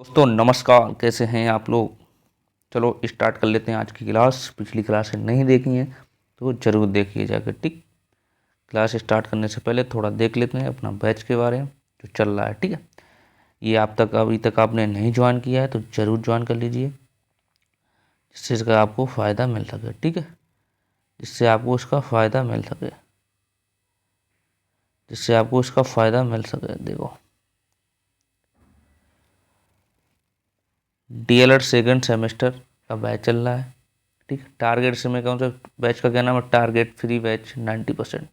दोस्तों नमस्कार, कैसे हैं आप लोग। चलो स्टार्ट कर लेते हैं आज की क्लास। पिछली क्लासें नहीं देखी हैं तो ज़रूर देखिए जाकर, ठीक। क्लास स्टार्ट करने से पहले थोड़ा देख लेते हैं अपना बैच के बारे में जो चल रहा है, ठीक है। ये आप तक अभी तक आपने नहीं ज्वाइन किया है तो ज़रूर ज्वाइन कर लीजिए, जिससे इसका आपको फ़ायदा मिल सके, ठीक है। जिससे आपको इसका फ़ायदा मिल सके, जिससे आपको इसका फ़ायदा मिल सके। देखो, डीएलएड सेकंड सेमेस्टर का बैच चल रहा है, ठीक। टारगेट से मैं कहूँ तो बैच का क्या नाम है, target free batch 90%।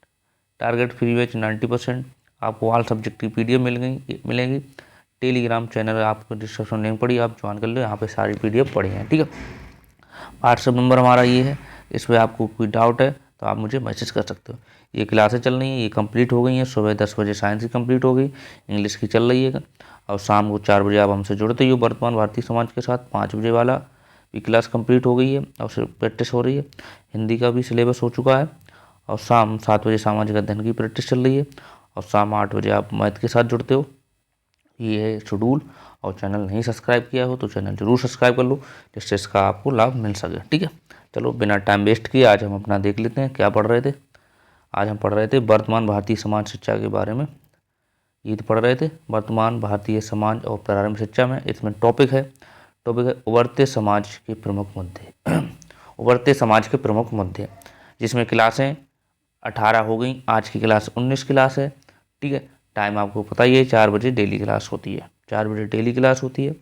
Target free batch 90%। आपको ऑल सब्जेक्ट की पीडीएफ मिलेगी। टेलीग्राम चैनल आपको डिस्क्रिप्शन लिंक पड़ी, आप ज्वाइन कर लो, यहाँ पे सारी पीडीएफ पड़ी हैं, ठीक है। व्हाट्सअप नंबर हमारा ये है, इस पर आपको कोई डाउट है तो आप मुझे मैसेज कर सकते हो। ये क्लासें चल रही हैं, ये कंप्लीट हो गई हैं। सुबह 10 बजे साइंस की कंप्लीट हो गई, इंग्लिश की चल रही है, और शाम को 4 बजे आप हमसे जुड़ते ही हो वर्तमान भारतीय समाज के साथ। 5 बजे वाला भी क्लास कंप्लीट हो गई है और सिर्फ प्रैक्टिस हो रही है। हिंदी का भी सिलेबस हो चुका है, और शाम 7 बजे सामाजिक अध्ययन की प्रैक्टिस चल रही है, और शाम 8 बजे आप मैथ के साथ जुड़ते हो। ये है शेड्यूल। और चैनल नहीं सब्सक्राइब किया हो तो चैनल जरूर सब्सक्राइब कर लो, जिससे इसका आपको लाभ मिल सके, ठीक है। चलो बिना टाइम वेस्ट किए आज हम अपना देख लेते हैं क्या पढ़ रहे थे। आज हम पढ़ रहे थे वर्तमान भारतीय समाज शिक्षा के बारे में। ये तो पढ़ रहे थे वर्तमान भारतीय समाज और प्रारंभिक शिक्षा में। इसमें टॉपिक है उभरते समाज के प्रमुख मुद्दे। उभरते समाज के प्रमुख मुद्दे, जिसमें क्लासें 18 हो गई। आज की क्लास 19 क्लास है, ठीक है। टाइम आपको पता ही है, 4 बजे डेली क्लास होती है। 4 बजे डेली क्लास होती है।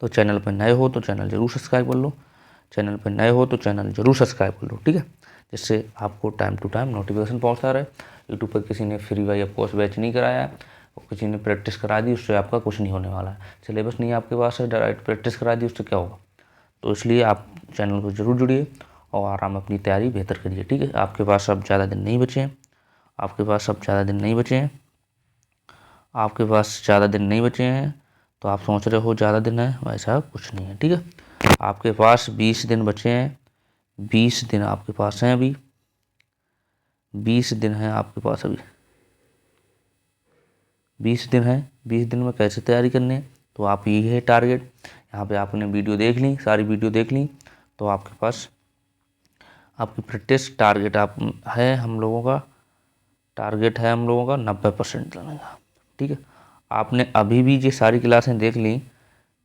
तो चैनल पर नए हो तो चैनल जरूर सब्सक्राइब कर लो। चैनल पर नए हो तो चैनल जरूर सब्सक्राइब कर लो, ठीक है। जिससे आपको टाइम टू टाइम नोटिफिकेशन पहुंचता रहे। यूट्यूब पर किसी ने फ्री वाई कोर्स बैच नहीं कराया है और किसी ने प्रैक्टिस करा दी, उससे आपका कुछ नहीं होने वाला है। सिलेबस नहीं आपके पास है, डायरेक्ट प्रैक्टिस करा दी, उससे क्या होगा। तो इसलिए आप चैनल को जरूर जुड़िए और आराम अपनी तैयारी बेहतर करिए, ठीक है। आपके पास अब ज़्यादा दिन नहीं बचे हैं, आपके पास अब ज़्यादा दिन नहीं बचे हैं, आपके पास ज़्यादा दिन नहीं बचे हैं। तो आप सोच रहे हो ज़्यादा दिन है, वैसा कुछ नहीं है, ठीक है। आपके पास 20 दिन बचे हैं। 20 दिन आपके पास हैं अभी। 20 दिन हैं आपके पास अभी। 20 दिन है। 20 दिन में कैसे तैयारी करनी है, तो आप यही है टारगेट। यहाँ पे आपने वीडियो देख ली, सारी वीडियो देख ली, तो आपके पास आपकी प्रैक्टिस टारगेट आप है हम लोगों का। टारगेट है हम लोगों का 90% लाने का, ठीक है। आपने अभी भी ये सारी क्लासें देख ली,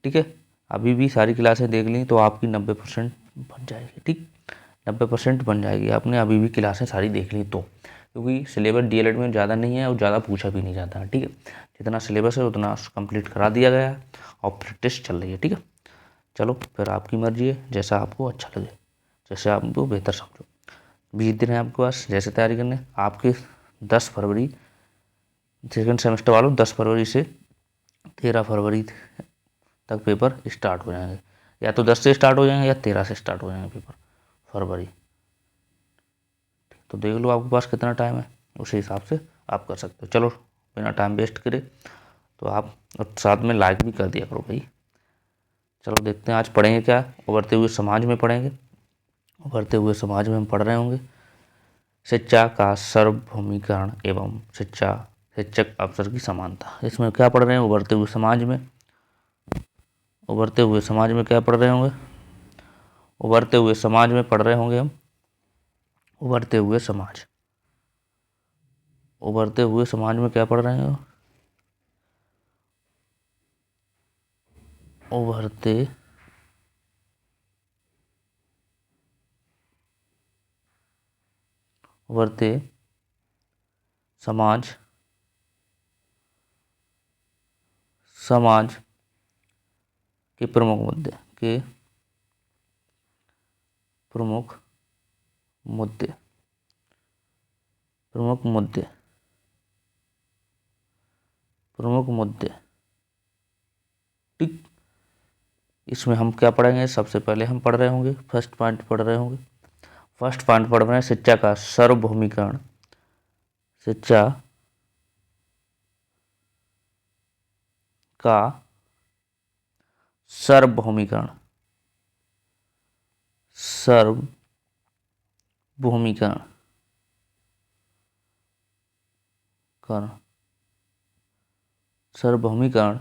ठीक है। अभी भी सारी क्लासें देख ली तो आपकी 90% बन जाएगी, ठीक। 90% बन जाएगी, आपने अभी भी क्लासें सारी देख ली तो। क्योंकि सिलेबस डीएलएड में ज़्यादा नहीं है और ज़्यादा पूछा भी नहीं जाता है, ठीक है। जितना सिलेबस है उतना कंप्लीट करा दिया गया है और प्रैक्टिस चल रही है, ठीक है। चलो फिर आपकी मर्जी है, जैसा आपको अच्छा लगे, जैसे आपको बेहतर समझो। 20 दिन है आपके पास जैसे तैयारी करने। आपके 10 फरवरी सेकेंड सेमेस्टर वालों 10 फरवरी से 13 फरवरी तक पेपर स्टार्ट हो जाएंगे। या तो 10 से स्टार्ट हो जाएंगे या 13 से स्टार्ट हो जाएंगे पेपर फरवरी। तो देख लो आपके पास कितना टाइम है, उसी हिसाब से आप कर सकते हो। चलो बिना टाइम वेस्ट करे तो आप और साथ में लाइक भी कर दिया करो भाई। चलो देखते हैं आज पढ़ेंगे क्या। उभरते हुए समाज में पढ़ेंगे। उभरते हुए समाज में हम पढ़ रहे होंगे शिक्षा का सार्वभौमिकरण एवं शिक्षक अवसर की समानता। इसमें क्या पढ़ रहे हैं, उभरते हुए समाज में। उभरते हुए समाज में क्या पढ़ रहे होंगे, उभरते हुए समाज में पढ़ रहे होंगे हम उभरते हुए समाज। उभरते हुए समाज में क्या पढ़ रहे हैं, उभरते उभरते समाज समाज के प्रमुख मुद्दे के प्रमुख मुद्दे प्रमुख मुद्दे प्रमुख मुद्दे, ठीक। इसमें हम क्या पढ़ेंगे, सबसे पहले हम पढ़ रहे होंगे फर्स्ट पॉइंट पढ़ रहे होंगे। फर्स्ट पॉइंट पढ़ रहे हैं शिक्षा का सार्वभौमिकरण। शिक्षा का सार्वभौमिकरण। सार्वभौमिकरण करण सार्वभौमिकरण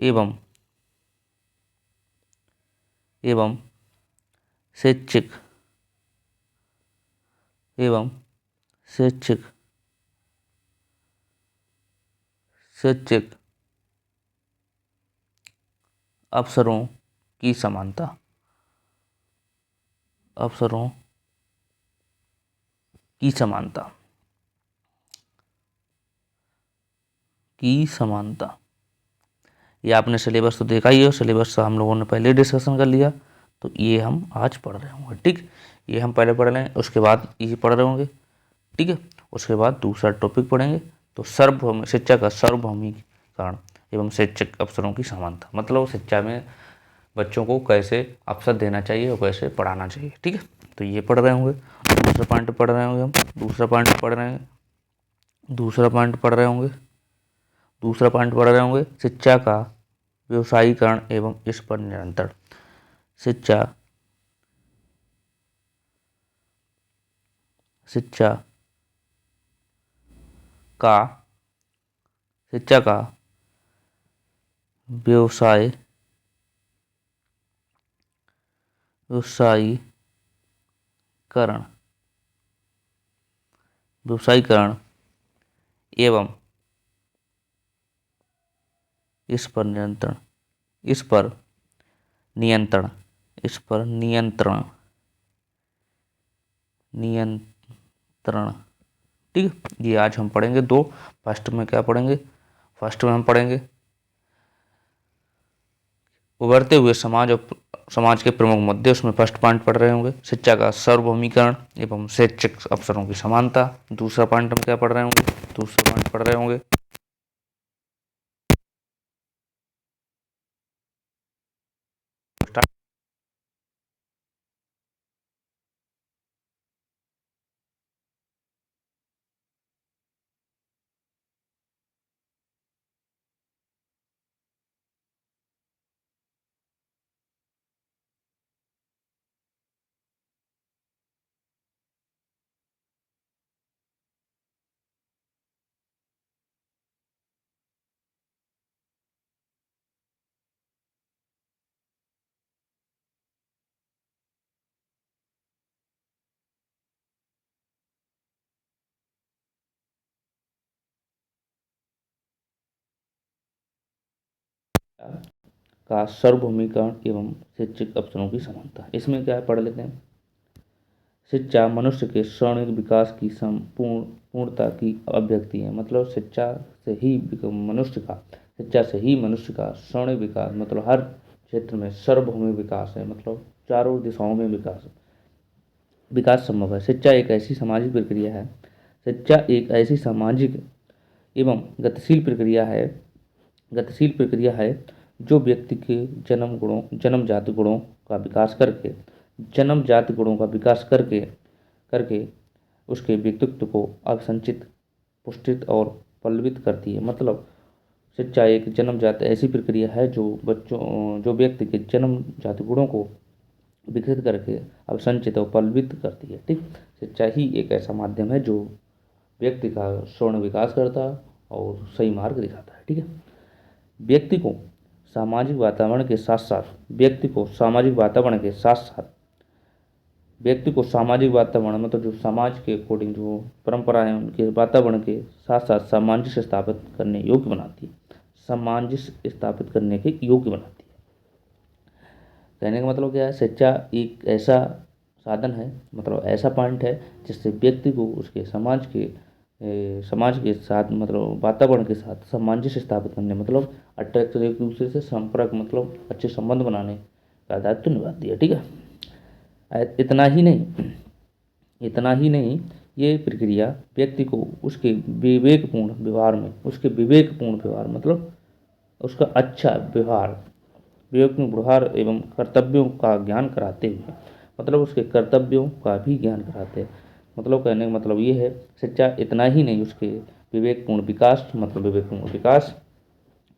एवं एवं शैक्षिक एवं शैक्षिक शैक्षिक अवसरों की समानता, अवसरों की समानता, की समानता। ये आपने सिलेबस तो देखा ही है, सिलेबस हम लोगों ने पहले डिस्कशन कर लिया, तो ये हम आज पढ़ रहे होंगे। ठीक, ये हम पहले पढ़ लें, उसके बाद ये पढ़ रहे होंगे। ठीक है, उसके बाद दूसरा टॉपिक पढ़ेंगे, तो सार्वभौमिक शिक्षा का सार्वभौमिकरण एवं शैक्षिक अवसरों की समानता, मतलब शिक्षा में बच्चों को कैसे अवसर देना चाहिए और कैसे पढ़ाना चाहिए। ठीक है, तो ये पढ़ रहे होंगे। दूसरा पॉइंट पढ़ रहे होंगे हम, दूसरा पॉइंट पढ़ रहे हैं, दूसरा पॉइंट पढ़ रहे होंगे, दूसरा पॉइंट पढ़ रहे होंगे शिक्षा का व्यवसायीकरण एवं इस पर नियंत्रण। शिक्षा शिक्षा का शिक्षा का व्यवसायीकरण व्यवसायीकरण एवं इस पर नियंत्रण, इस पर नियंत्रण, इस पर नियंत्रण, नियंत्रण। ठीक है, ये आज हम पढ़ेंगे दो। फर्स्ट में क्या पढ़ेंगे? फर्स्ट में हम पढ़ेंगे उभरते हुए समाज और समाज के प्रमुख मुद्दे, उसमें फर्स्ट पॉइंट पढ़ रहे होंगे शिक्षा का सार्वभौमिकरण एवं शैक्षिक अवसरों की समानता। दूसरा पॉइंट हम क्या पढ़ रहे होंगे? दूसरा पॉइंट पढ़ रहे होंगे का सार्वभौमिकरण एवं शैक्षिक अवसरों की समानता। इसमें क्या है पढ़ लेते हैं। शिक्षा मनुष्य के स्वर्णिक विकास की पूर्णता की अभिव्यक्ति है, मतलब शिक्षा से ही मनुष्य का शिक्षा से ही मनुष्य का स्वर्णिक विकास, मतलब हर क्षेत्र में सार्वभौमिक विकास है, मतलब चारों दिशाओं में विकास संभव है। शिक्षा एक ऐसी सामाजिक प्रक्रिया है, शिक्षा एक ऐसी सामाजिक एवं गतिशील प्रक्रिया है जो व्यक्ति के जन्मजात गुणों का विकास करके करके उसके व्यक्तित्व को अभिसंचित, पुष्टित और पल्लवित करती है। मतलब शिक्षा एक जन्मजात ऐसी प्रक्रिया है जो व्यक्ति के जन्मजात गुणों को विकसित करके अभिसंचित और पल्लवित करती है। ठीक, शिक्षा ही एक ऐसा माध्यम है जो व्यक्ति का स्वर्ण विकास करता है और सही मार्ग दिखाता है। ठीक है, व्यक्ति को सामाजिक वातावरण के साथ साथ मतलब जो समाज के अकॉर्डिंग जो परंपरा है उनके वातावरण के साथ साथ सामंजस्य स्थापित करने योग्य बनाती है, सामंजस्य स्थापित करने के योग्य बनाती है। कहने का मतलब क्या है? शिक्षा एक ऐसा साधन है, मतलब ऐसा पॉइंट है जिससे व्यक्ति को उसके समाज के साथ, मतलब वातावरण के साथ सामंजस्य स्थापित करने, मतलब अट्रैक्ट एक दूसरे से संपर्क, मतलब अच्छे संबंध बनाने का दायित्व निभाती है। ठीक है, इतना ही नहीं, ये प्रक्रिया व्यक्ति को उसके विवेकपूर्ण व्यवहार मतलब उसका अच्छा व्यवहार एवं कर्तव्यों का ज्ञान कराते हुए, मतलब उसके कर्तव्यों का भी ज्ञान कराते हैं। मतलब कहने का मतलब ये है, शिक्षा इतना ही नहीं, उसके विवेकपूर्ण विकास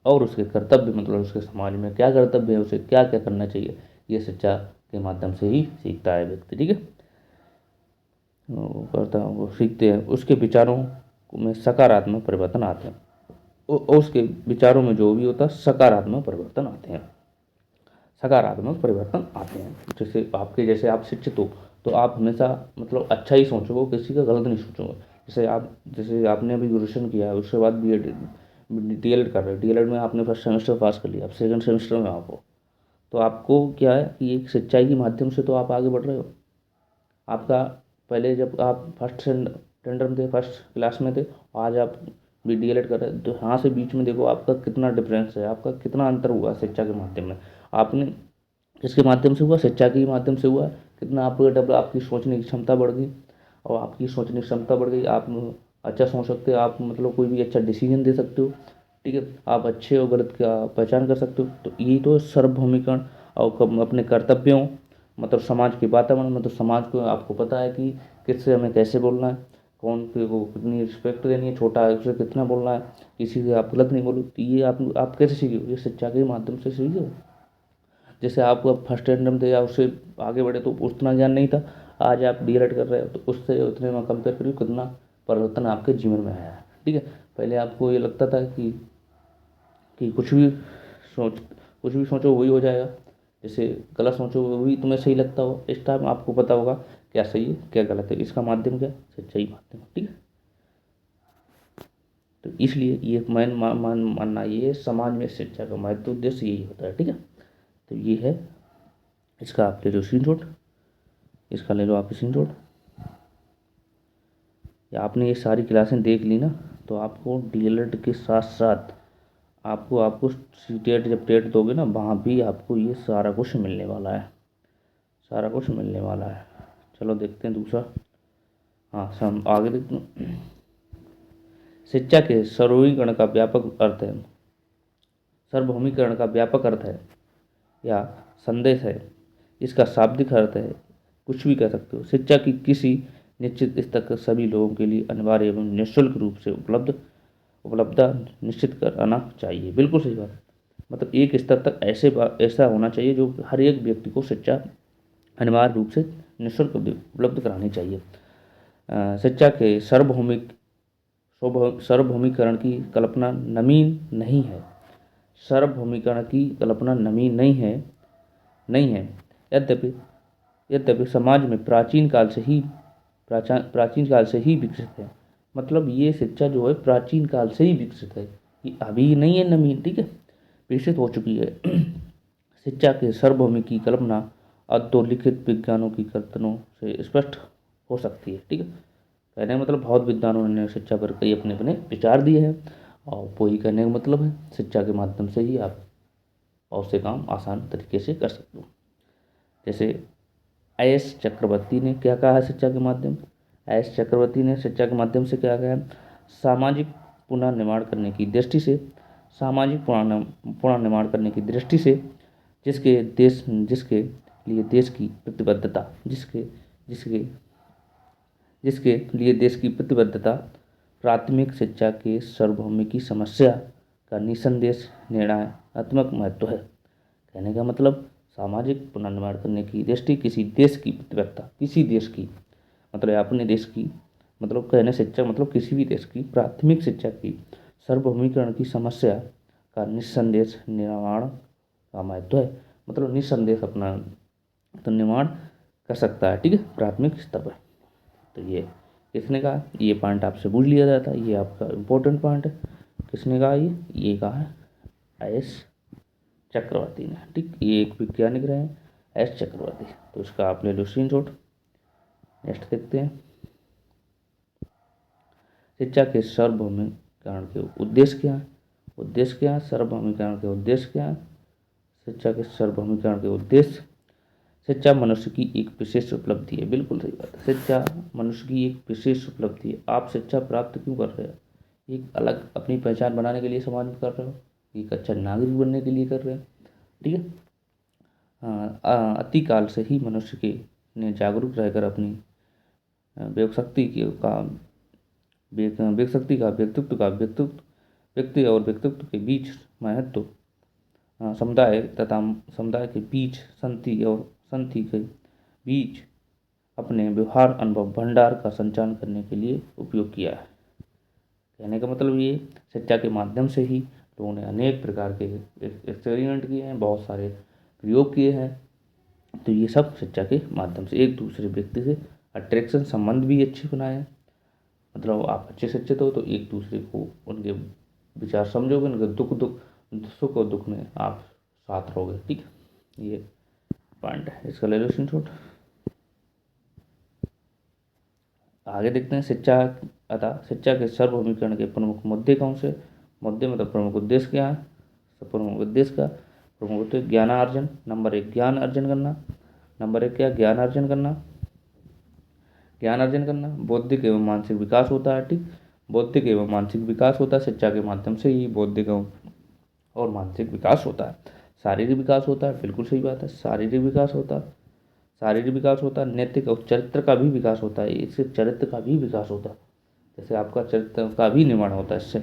और उसके कर्तव्य, मतलब उसके समाज में क्या कर्तव्य है, उसे क्या क्या करना चाहिए, ये शिक्षा के माध्यम से ही सीखता है व्यक्ति। ठीक है, वो सीखते हैं, उसके विचारों में सकारात्मक परिवर्तन आते हैं। और उसके विचारों में जो भी होता है सकारात्मक परिवर्तन आते हैं, सकारात्मक परिवर्तन आते हैं। जैसे आप शिक्षित हो तो आप हमेशा मतलब अच्छा ही सोचोगे, किसी का गलत नहीं सोचोगे। जैसे आपने अभी ग्रेजुएशन किया है, उसके बाद बीएड डीएलएड कर रहे हो, डीएलएड में आपने फर्स्ट सेमेस्टर पास कर लिया, अब सेकंड सेमेस्टर में आप हो, तो आपको क्या है कि एक सच्चाई के माध्यम से तो आप आगे बढ़ रहे हो। आपका पहले जब आप फर्स्ट स्टैंडर्ड में थे, फर्स्ट क्लास में थे, आज आप भी डीएलएड कर रहे हैं, तो यहाँ से बीच में देखो आपका कितना डिफरेंस है, आपका कितना अंतर हुआ शिक्षा के माध्यम में। आपने किसके माध्यम से हुआ? शिक्षा के माध्यम से हुआ। कितना आपको डेवलप, आपकी सोचने की क्षमता बढ़ गई, और आपकी सोचने की क्षमता बढ़ गई, आप अच्छा सोच सकते हो, आप मतलब कोई भी अच्छा डिसीजन दे सकते हो, ठीक है, आप अच्छे और गलत का पहचान कर सकते हो। तो यही तो सार्वभौमिकरण। और अपने कर्तव्यों मतलब समाज के वातावरण में, तो समाज को आपको पता है कि किससे हमें कैसे बोलना है, कौन पे को कितनी रिस्पेक्ट देनी है, छोटा है उसे कितना बोलना है, किसी से आप गलत नहीं बोलो। तो ये आप कैसे सीखे हो? ये शिक्षा के माध्यम से सीखे हो। जैसे आप अब फर्स्ट स्टैंडर्ड में थे या उससे आगे बढ़े तो उतना ज्ञान नहीं था, आज आप डीएलएड कर रहे हो, तो उससे उतने में कंपेयर करिए कितना परिवर्तन आपके जीवन में आया है, ठीक है। पहले आपको ये लगता था कि सोच कुछ भी सोचो वही हो जाएगा, जैसे गलत सोचो वही तुम्हें सही लगता हो। इस टाइम आपको पता होगा क्या सही है क्या गलत है, इसका माध्यम क्या? सच्चाई माध्यम, ठीक है। तो इसलिए ये मानना ये समाज में शिक्षा का महत्व उद्देश्य यही होता है, ठीक है। तो ये है, इसका आप ले लो स्क्रीनशॉट, इसका ले लो आप स्क्रीनशॉट। या आपने ये सारी क्लासें देख ली ना, तो आपको डीएलएड के साथ साथ आपको सीटेट जब टेट दोगे ना, वहाँ भी आपको ये सारा कुछ मिलने वाला है, सारा कुछ मिलने वाला है। चलो देखते हैं दूसरा। हाँ हम आगे देखते हैं। शिक्षा के सर्वीकरण का व्यापक अर्थ है, सार्वभौमिकरण का व्यापक अर्थ है या संदेश है। इसका शाब्दिक अर्थ है, कुछ भी कह सकते हो। शिक्षा की किसी निश्चित स्तर तक सभी लोगों के लिए अनिवार्य एवं निःशुल्क रूप से उपलब्धता निश्चित कराना चाहिए। बिल्कुल सही बात। मतलब एक स्तर तक ऐसा होना चाहिए जो हर एक व्यक्ति को शिक्षा अनिवार्य रूप से निःशुल्क उपलब्ध करानी चाहिए। शिक्षा के सार्वभौमिकरण की कल्पना नवीन नहीं है, सार्वभौमिकरण की कल्पना नवीन नहीं है। यद्यपि समाज में प्राचीन काल से ही विकसित है। मतलब ये शिक्षा जो है प्राचीन काल से ही विकसित है, ये अभी नहीं है नवीन, ठीक है, विकसित हो चुकी है। शिक्षा के सार्वभौमिक की कल्पना अधोलिखित विज्ञानों की कथनों से स्पष्ट हो सकती है, ठीक है। कहने का मतलब बहुत विद्वानों ने शिक्षा पर कई अपने अपने विचार दिए हैं, और वही कहने का मतलब है शिक्षा के माध्यम से ही आप बहुत से काम आसान तरीके से कर सकते हो। जैसे एस चक्रवर्ती ने क्या कहा है शिक्षा के माध्यम, एस चक्रवर्ती ने शिक्षा के माध्यम से क्या कहा है? सामाजिक पुनर्निर्माण करने की दृष्टि से, सामाजिक पुनर्निर्माण करने की दृष्टि से जिसके लिए देश की प्रतिबद्धता जिसके जिसके जिसके लिए देश की प्रतिबद्धता प्राथमिक शिक्षा के सार्वभौमिक की समस्या का निसंदेश निर्णयात्मक महत्व है। कहने का मतलब सामाजिक पुनर्निर्माण करने की दृष्टि किसी देश की प्रतिबद्धता, किसी देश की मतलब अपने देश की, मतलब कहने शिक्षा मतलब किसी भी देश की प्राथमिक शिक्षा की सार्वभौमिकरण की समस्या का निसंदेश निर्माण का महत्व है। मतलब निसंदेश अपना तो निर्माण कर सकता है, ठीक है, प्राथमिक स्तर पर। तो ये किसने कहा? ये पॉइंट आपसे पूछ लिया जाता है, ये आपका इम्पोर्टेंट पॉइंट है। किसने कहा? ये कहा है एस चक्रवर्ती ने, ठीक। ये एक वैज्ञानिक रहे हैं एस चक्रवर्ती। तो इसका आप ले लो स्क्रीनशॉट। नेक्स्ट देखते हैं, शिक्षा के सार्वभौमिकरण के उद्देश्य क्या है? उद्देश्य क्या है? सार्वभौमिकरण के उद्देश्य क्या है? शिक्षा के सार्वभौमिकरण के उद्देश्य, शिक्षा मनुष्य की एक विशेष उपलब्धि है। बिल्कुल सही बात है, शिक्षा मनुष्य की एक विशेष उपलब्धि है। आप शिक्षा प्राप्त क्यों कर रहे हो? एक अलग अपनी पहचान बनाने के लिए समाज में कर रहे हो, एक अच्छा नागरिक बनने के लिए कर रहे हो, ठीक है। अतिकाल से ही मनुष्य के ने जागरूक रहकर अपनी व्यक्ति की का व्यक्ति और व्यक्तित्व के बीच महत्व, समुदाय के बीच संति के बीच अपने व्यवहार अनुभव भंडार का संचालन करने के लिए उपयोग किया है। कहने का मतलब ये, शिक्षा के माध्यम से ही लोगों ने अनेक प्रकार के एक्सपेरिमेंट किए हैं, बहुत सारे प्रयोग किए हैं। तो ये सब शिक्षा के माध्यम से एक दूसरे व्यक्ति से अट्रैक्शन, संबंध भी अच्छे बनाए हैं। मतलब आप अच्छे शिक्षित हो तो एक दूसरे को उनके विचार समझोगे, उनके सुख और दुख में आप साथ रहोगे। ठीक है, ये पॉइंट है। इसका ले लो स्क्रीनशॉट। आगे देखते हैं शिक्षा। अतः शिक्षा के सार्वभौमिकरण के प्रमुख मुद्दे कौन से? मुद्दे मतलब प्रमुख उद्देश्य क्या है? प्रमुख उद्देश्य का प्रमुख उद्देश्य ज्ञानार्जन। नंबर 1 ज्ञान अर्जन करना। नंबर 1 क्या? ज्ञान अर्जन करना। ज्ञान अर्जन करना, बौद्धिक एवं मानसिक विकास होता है। ठीक, बौद्धिक एवं मानसिक विकास होता है। शिक्षा के माध्यम से ही बौद्धिक और मानसिक विकास होता है। शारीरिक विकास होता है, बिल्कुल सही बात है, शारीरिक विकास होता है। शारीरिक विकास होता है, नैतिक और चरित्र का भी विकास होता है। इससे चरित्र का भी विकास होता है, जैसे आपका चरित्र का भी निर्माण होता है इससे।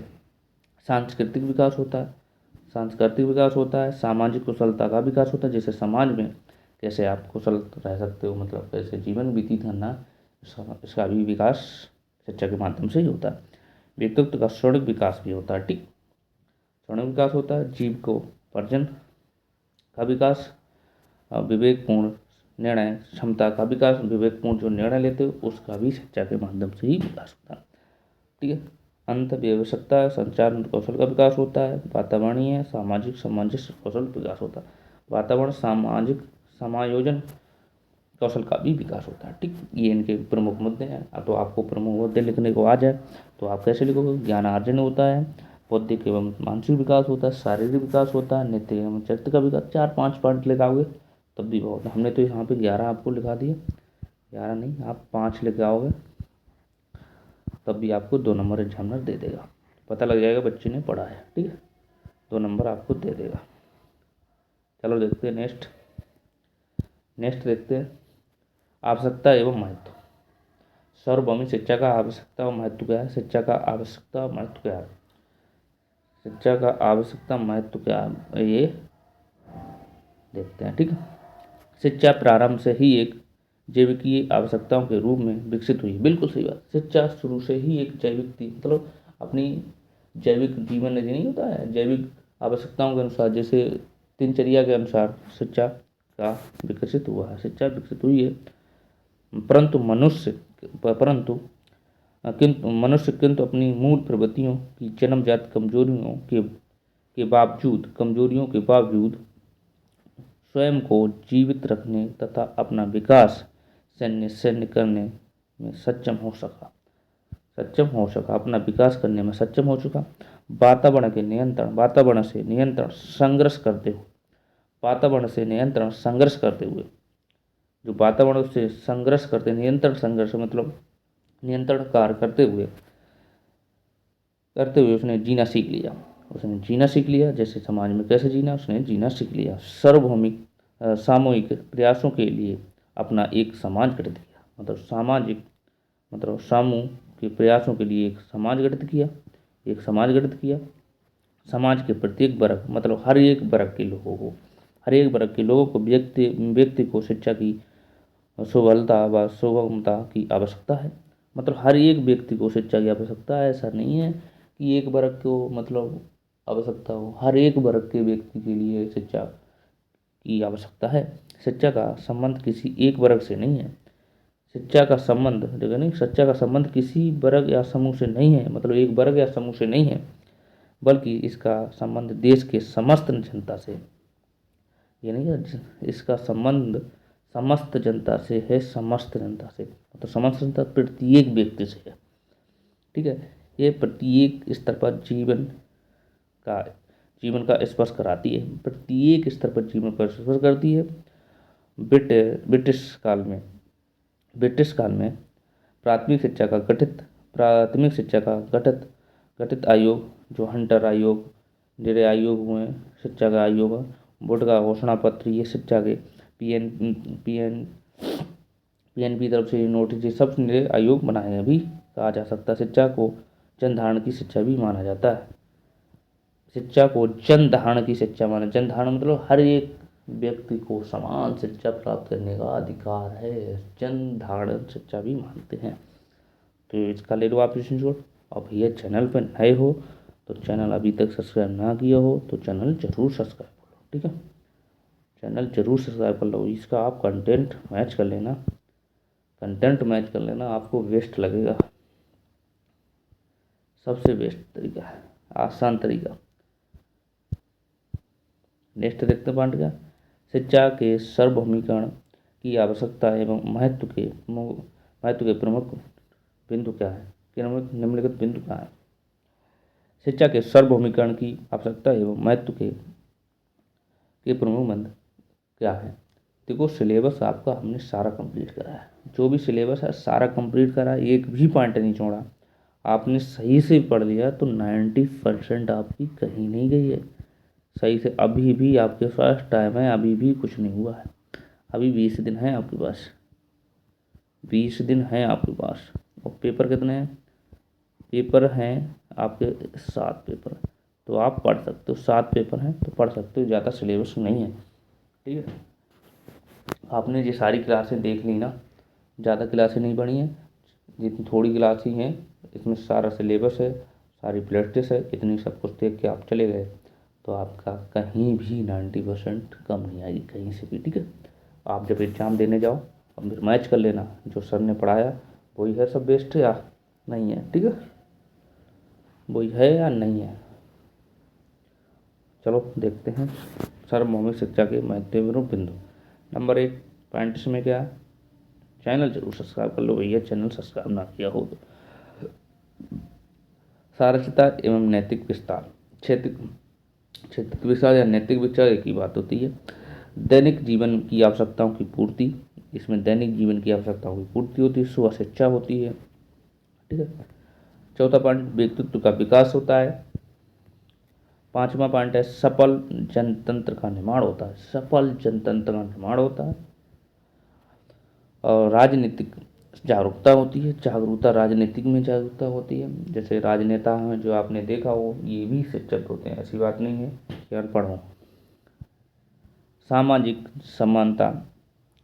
सांस्कृतिक विकास होता है, सांस्कृतिक विकास होता है। सामाजिक कुशलता का विकास होता है, जैसे समाज में कैसे आप कुशल रह सकते हो, मतलब कैसे जीवन व्यतीत करना, इसका भी विकास शिक्षा के माध्यम से ही होता है। व्यक्तित्व का स्वर्ण विकास भी होता है। ठीक, स्वर्ण विकास होता है। जीव को पर्जन का विकास, विवेकपूर्ण निर्णय क्षमता का विकास, विवेकपूर्ण जो निर्णय लेते हो उसका भी शिक्षा के माध्यम से ही विकास होता है। ठीक है, अंत व्यवसायिकता संचार कौशल का विकास होता है। वातावरणीय सामाजिक सामंजस्य कौशल विकास होता है। वातावरण सामाजिक समायोजन कौशल का भी विकास होता है। ठीक, ये इनके प्रमुख मुद्दे हैं। अब तो आपको प्रमुख मुद्दे लिखने को आ जाए तो आप कैसे लिखोगे? ज्ञानार्जन होता है, बौद्धिक एवं मानसिक विकास होता है, शारीरिक विकास होता है, नैतिक एवं चरित्र का विकास। 4-5 पॉइंट लिखाओगे तब भी बहुत। हमने तो यहाँ पे 11 आपको लिखा दिए, 11 नहीं आप 5 लिख आओगे तब भी आपको 2 नंबर एग्जामिनर दे देगा। पता लग जाएगा बच्चे ने पढ़ा है। ठीक है, 2 नंबर आपको दे देगा। चलो देखते हैं नेक्स्ट देखते हैं आवश्यकता एवं महत्व। सार्वभौमिक शिक्षा का आवश्यकता और महत्व क्या है? शिक्षा का आवश्यकता और महत्व क्या है? शिक्षा का आवश्यकता महत्व क्या है, ये देखते हैं। ठीक है, शिक्षा प्रारंभ से ही एक जैविकीय आवश्यकताओं के रूप में विकसित हुई। बिल्कुल सही बात, शिक्षा शुरू से ही एक जैविक थी, मतलब अपनी जैविक जीवन में नहीं होता है, जैविक आवश्यकताओं के अनुसार, जैसे दिनचर्या के अनुसार शिक्षा का विकसित हुआ है, शिक्षा विकसित हुई है। परंतु मनुष्य किंतु अपनी मूल प्रवृत्तियों की जन्मजात कमजोरियों के बावजूद स्वयं को जीवित रखने तथा अपना विकास सैन्य करने में सक्षम हो सका, अपना विकास करने में सक्षम हो चुका। वातावरण से नियंत्रण संघर्ष करते हुए जो वातावरण से संघर्ष करते, संघर्ष मतलब नियंत्रण कार्य करते हुए उसने जीना सीख लिया। जैसे समाज में कैसे जीना, उसने जीना सीख लिया। सार्वभौमिक सामूहिक प्रयासों के लिए अपना एक समाज गठित किया, मतलब समूह के प्रयासों के लिए एक समाज गठित किया। समाज के प्रत्येक वर्ग, मतलब हर एक वर्ग के लोगों को व्यक्ति को शिक्षा की सुलभता व सुगमता की आवश्यकता है। मतलब हर एक व्यक्ति को शिक्षा की आवश्यकता है, ऐसा नहीं है कि एक वर्ग को मतलब आवश्यकता हो, हर एक वर्ग के व्यक्ति के लिए शिक्षा की आवश्यकता है। शिक्षा का संबंध किसी एक वर्ग से नहीं है। शिक्षा का संबंध किसी वर्ग या समूह से नहीं है, मतलब एक वर्ग या समूह से नहीं है, बल्कि इसका संबंध देश के समस्त जनता से, इसका संबंध समस्त जनता से है, मतलब समस्त जनता प्रत्येक व्यक्ति से है। ठीक है, ये प्रत्येक स्तर पर जीवन का स्पर्श कराती है, प्रत्येक स्तर पर जीवन का स्पर्श करती है। ब्रिटिश काल में प्राथमिक शिक्षा का गठित आयोग, जो हंटर आयोग, डेरे आयोग हुए, शिक्षा का आयोग, बोर्ड का घोषणा पत्र, ये शिक्षा के पीएनबी तरफ से नोटिस, ये सब आयोग बनाए हैं भी कहा जा सकता है। शिक्षा को जन धारण की शिक्षा भी माना जाता है। जन धारण मतलब हर एक व्यक्ति को समान शिक्षा प्राप्त करने का अधिकार है, जन धारण शिक्षा भी मानते हैं। तो इसका ले लो आप स्क्रीनशॉट। और भैया चैनल पर नए हो तो चैनल अभी तक सब्सक्राइब ना किया हो तो चैनल ज़रूर सब्सक्राइब कर लो, ठीक है। चैनल ज़रूर सब्सक्राइब कर लो। इसका आप कंटेंट मैच कर लेना, आपको बेस्ट लगेगा। सबसे बेस्ट तरीका है, आसान तरीका। नेक्स्ट देखते हैं पॉइंट क्या, शिक्षा के सार्वभौमिकरण की आवश्यकता एवं महत्व के प्रमुख बिंदु क्या है, निम्नलिखित बिंदु क्या है। शिक्षा के सार्वभौमिकरण की आवश्यकता एवं महत्व के प्रमुख बिंदु क्या है। देखो सिलेबस आपका हमने सारा कंप्लीट करा है, जो भी सिलेबस है सारा कंप्लीट करा है, एक भी पॉइंट नहीं छोड़ा। आपने सही से पढ़ लिया तो 90% आपकी कहीं नहीं गई है सही से। अभी भी आपके पास टाइम है, अभी भी कुछ नहीं हुआ है, अभी 20 दिन है आपके पास, 20 दिन है आपके पास। और पेपर कितने हैं, पेपर हैं आपके 7 पेपर, तो आप पढ़ सकते हो। 7 पेपर हैं तो पढ़ सकते हो, ज़्यादा सिलेबस नहीं है, ठीक है। आपने ये सारी क्लासें देख ली ना, ज़्यादा क्लासें नहीं पढ़ी हैं, जितनी थोड़ी क्लास ही हैं इसमें सारा सिलेबस है, सारी प्रैक्टिस है, इतनी सब कुछ देख के आप चले गए तो आपका कहीं भी 90% कम नहीं आएगी कहीं से भी, ठीक है। आप जब एग्ज़ाम देने जाओ अब फिर मैच कर लेना, जो सर ने पढ़ाया वही है सब बेस्ट है या नहीं है, ठीक है, वही है या नहीं है। चलो देखते हैं सार्वभौमिक शिक्षा के महत्वपूर्ण बिंदु। नंबर 1 पॉइंट्स में क्या है, चैनल जरूर सब्सक्राइब कर लो भैया, चैनल सब्सक्राइब ना किया हो तो। सारस्यता एवं नैतिक विस्तार, क्षेत्रिक विस्तार या नैतिक विस्तार एक ही बात होती है। दैनिक जीवन की आवश्यकताओं की पूर्ति, इसमें दैनिक जीवन की आवश्यकताओं की पूर्ति होती है, सुबह शिक्षा होती है, ठीक है। चौथा पॉइंट व्यक्तित्व का विकास होता है। पांचवा पॉइंट है सफल जनतंत्र का निर्माण होता है, सफल जनतंत्र का निर्माण होता है। और राजनीतिक जागरूकता होती है, जागरूकता राजनीतिक में जागरूकता होती है। जैसे राजनेता हैं जो आपने देखा हो ये भी शिक्षक होते हैं, ऐसी बात नहीं है कि अनपढ़ हों। सामाजिक समानता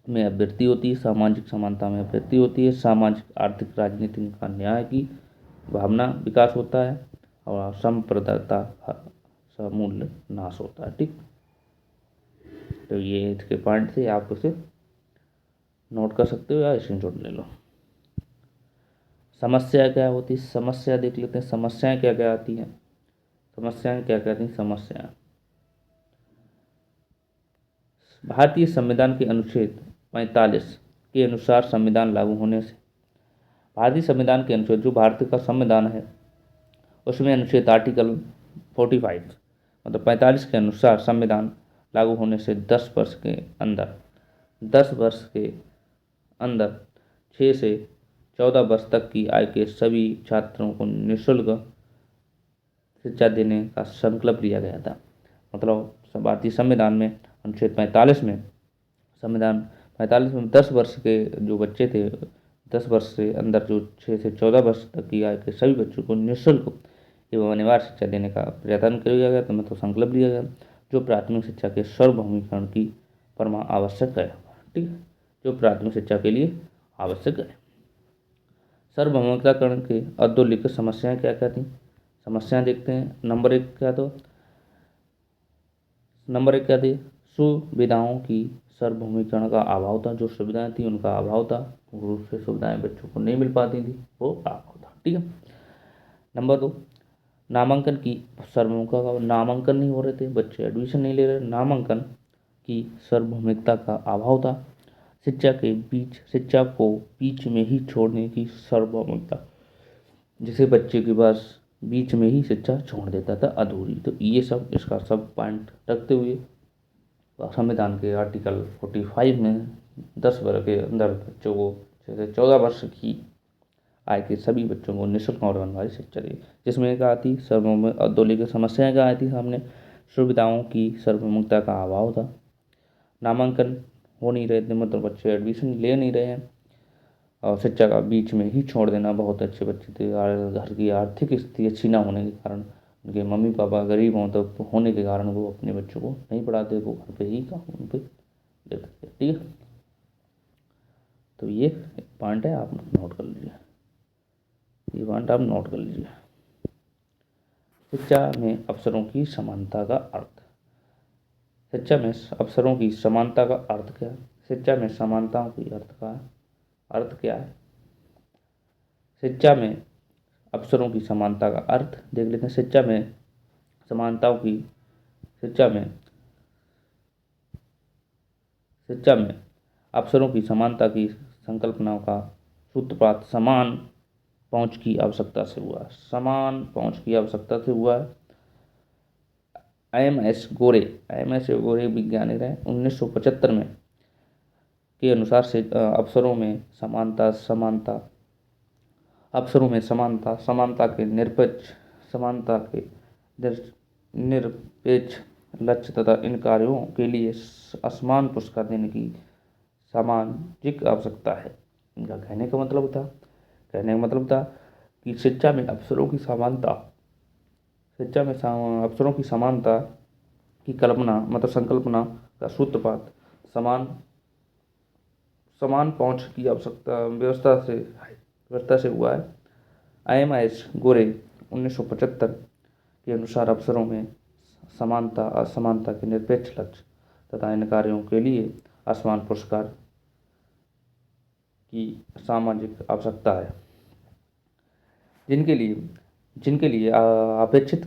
में अभिवृद्धि होती है, सामाजिक समानता में अभिवृद्धि होती है। सामाजिक आर्थिक राजनीतिक का न्याय की भावना विकास होता है और संप्रदायता का मूल्य नाश होता है, ठीक। तो ये इसके पॉइंट से आप उसे नोट कर सकते हो या स्क्रीनशॉट ले लो। समस्या क्या होती है, समस्या देख लेते हैं, समस्याएं क्या क्या आती हैं, समस्याएं क्या क्या आती हैं। समस्याएं भारतीय संविधान के अनुच्छेद 45 के अनुसार संविधान लागू होने से, भारतीय संविधान के अनुच्छेद जो भारत का संविधान है उसमें अनुच्छेद आर्टिकल 45 मतलब 45 के अनुसार संविधान लागू होने से 10 वर्ष के अंदर 6 से 14 वर्ष तक की आयु के सभी छात्रों को निःशुल्क शिक्षा देने का संकल्प लिया गया था। मतलब भारतीय संविधान में अनुच्छेद 45 में, संविधान 45 में 10 वर्ष के जो बच्चे थे, 10 वर्ष से अंदर जो 6 से 14 वर्ष तक की आयु के सभी बच्चों को निःशुल्क एवं अनिवार्य शिक्षा देने का प्रयत्न किया गया, तो मतलब संकल्प लिया गया, जो प्राथमिक शिक्षा के सार्वभौमिकरण की परमा आवश्यक है, ठीक है, जो प्राथमिक शिक्षा के लिए आवश्यक है। सार्वभौमिकताकरण के अधोलिखित समस्याएं क्या क्या थी, समस्याएं देखते हैं। नंबर एक क्या थी, सुविधाओं की सार्वभौमिकरण का अभाव था, जो सुविधाएं थी उनका अभाव था, पूर्ण रूप से सुविधाएं बच्चों को नहीं मिल पाती थी, वो अभाव था, ठीक है। नंबर 2 नामांकन की सार्वभौमिकता का, नामांकन नहीं हो रहे थे, बच्चे एडमिशन नहीं ले रहे, नामांकन की सार्वभौमिकता का अभाव था। शिक्षा को बीच में ही छोड़ने की सार्वभौमिकता, जिसे बच्चे के पास बीच में ही शिक्षा छोड़ देता था अधूरी, तो ये सब इसका सब पॉइंट रखते हुए संविधान के आर्टिकल 45 में 10 वर्ष के अंदर बच्चों को, जैसे 14 वर्ष की आय के सभी बच्चों को निःशुल्क और अनिवार्य शिक्षा दी, जिसमें क्या आती सार्वभौमिक अधोलिखित समस्याएं क्या आई थी सामने, सुविधाओं की सार्वभौमिकता का अभाव था, नामांकन हो नहीं रहे थे, मतलब बच्चे एडमिशन ले नहीं रहे हैं, और शिक्षा का बीच में ही छोड़ देना, बहुत अच्छे बच्चे थे, घर की आर्थिक स्थिति अच्छी ना होने के कारण, उनके मम्मी पापा गरीब हों तो होने के कारण वो अपने बच्चों को नहीं पढ़ाते, वो घर पे ही काम उन पर देते थे, ठीक है। तो ये पॉइंट है, आप नोट कर लीजिए। ये पॉइंट आप नोट कर लीजिए। शिक्षा में अवसरों की समानता का अर्थ। शिक्षा में अवसरों की समानता का अर्थ क्या है? शिक्षा में समानताओं की अर्थ क्या है? शिक्षा में अवसरों की समानता का अर्थ देख लेते हैं। शिक्षा में अवसरों की समानता की संकल्पनाओं का सूत्रपात समान पहुंच की आवश्यकता से हुआ है। एम एस गोरे वैज्ञानिक हैं, 1975 में के अनुसार से अवसरों में समानता के निरपेक्ष लक्ष्य तथा इन कार्यों के लिए असमान पुरस्कार देने की सामाजिक आवश्यकता है। इनका कहने का मतलब था कि शिक्षा में अवसरों की समानता की कल्पना मतलब संकल्पना का सूत्रपात समान पहुंच की आवश्यकता व्यवस्था से हुआ है। एम एस गोरे 1975 के अनुसार अवसरों में असमानता के निरपेक्ष लक्ष्य तथा इन कार्यों के लिए असमान पुरस्कार की सामाजिक आवश्यकता है, जिनके लिए अपेक्षित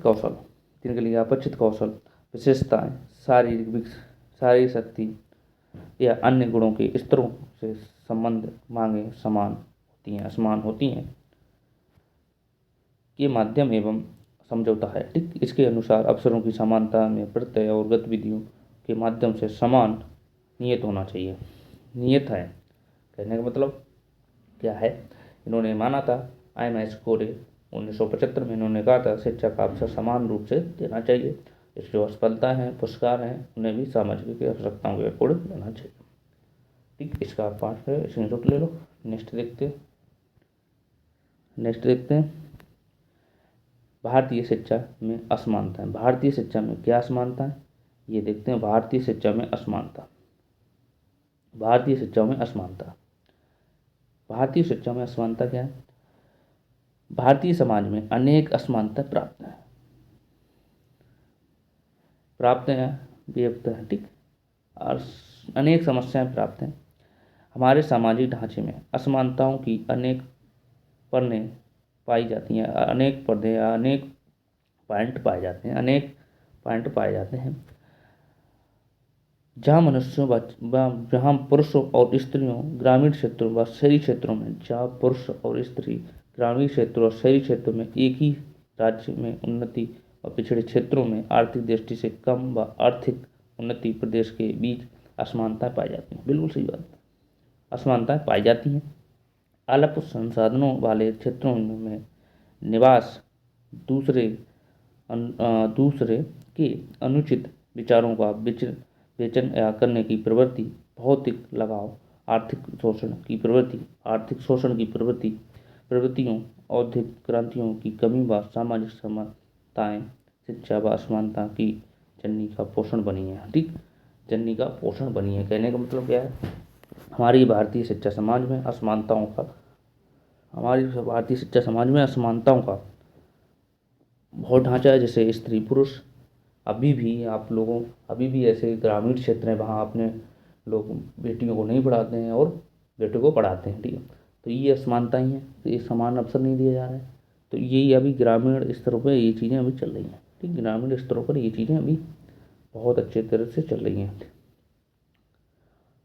कौशल विशेषताएं शारीरिक शक्ति या अन्य गुणों के स्तरों से संबंध मांगे असमान होती हैं के माध्यम एवं समझौता है। ठीक इसके अनुसार अवसरों की समानता में प्रत्यय और गतिविधियों के माध्यम से समान नियत होना चाहिए। नियत है कहने का मतलब क्या है? इन्होंने माना था, एम एस गोरे 1975 में इन्होंने कहा था शिक्षा का अवसर समान रूप से देना चाहिए। इसकी जो असफलता है पुरस्कार हैं उन्हें भी सामाजिक आवश्यकताओं के अकॉर्डिंग देना चाहिए। ठीक इसका पाठ है, इसमें नोट ले लो। नेक्स्ट देखते हैं भारतीय शिक्षा में असमानता है। भारतीय शिक्षा में क्या असमानता है ये देखते हैं। भारतीय शिक्षा में असमानता क्या है? भारतीय समाज में अनेक असमानता व्यक्त हैं। ठीक और अनेक समस्याएं प्राप्त हैं। हमारे सामाजिक ढांचे में असमानताओं की अनेक पर्दे पाई जाती हैं, अनेक पॉइंट पाए जाते हैं जहां पुरुषों और स्त्रियों ग्रामीण क्षेत्रों व शहरी क्षेत्रों में एक ही राज्य में उन्नति और पिछड़े क्षेत्रों में आर्थिक दृष्टि से कम व आर्थिक उन्नति प्रदेश के बीच असमानताएं पाई जाती हैं। बिल्कुल सही बात, असमानताएं पाई जाती हैं। अल्प संसाधनों वाले क्षेत्रों में निवास दूसरे के अनुचित विचारों का विवेचन करने की प्रवृत्ति, भौतिक लगाव, आर्थिक शोषण की प्रवृत्तियों, औद्योगिक क्रांतियों की कमी व सामाजिक समताएं शिक्षा व असमानता की जननी का पोषण बनी है। ठीक जननी का पोषण बनी है कहने का मतलब क्या है? हमारी भारतीय शिक्षा समाज में असमानताओं का बहुत ढांचा है। जैसे स्त्री पुरुष अभी भी ऐसे ग्रामीण क्षेत्र हैं वहाँ अपने लोग बेटियों को नहीं पढ़ाते हैं और बेटों को पढ़ाते हैं। ठीक है, तो ये असमानता ही है। तो ये समान अवसर नहीं दिए जा रहे हैं। तो यही अभी ग्रामीण स्तरों पर ये चीज़ें अभी चल रही हैं। ठीक ग्रामीण स्तरों पर ये चीज़ें अभी बहुत अच्छे तरह से चल रही हैं।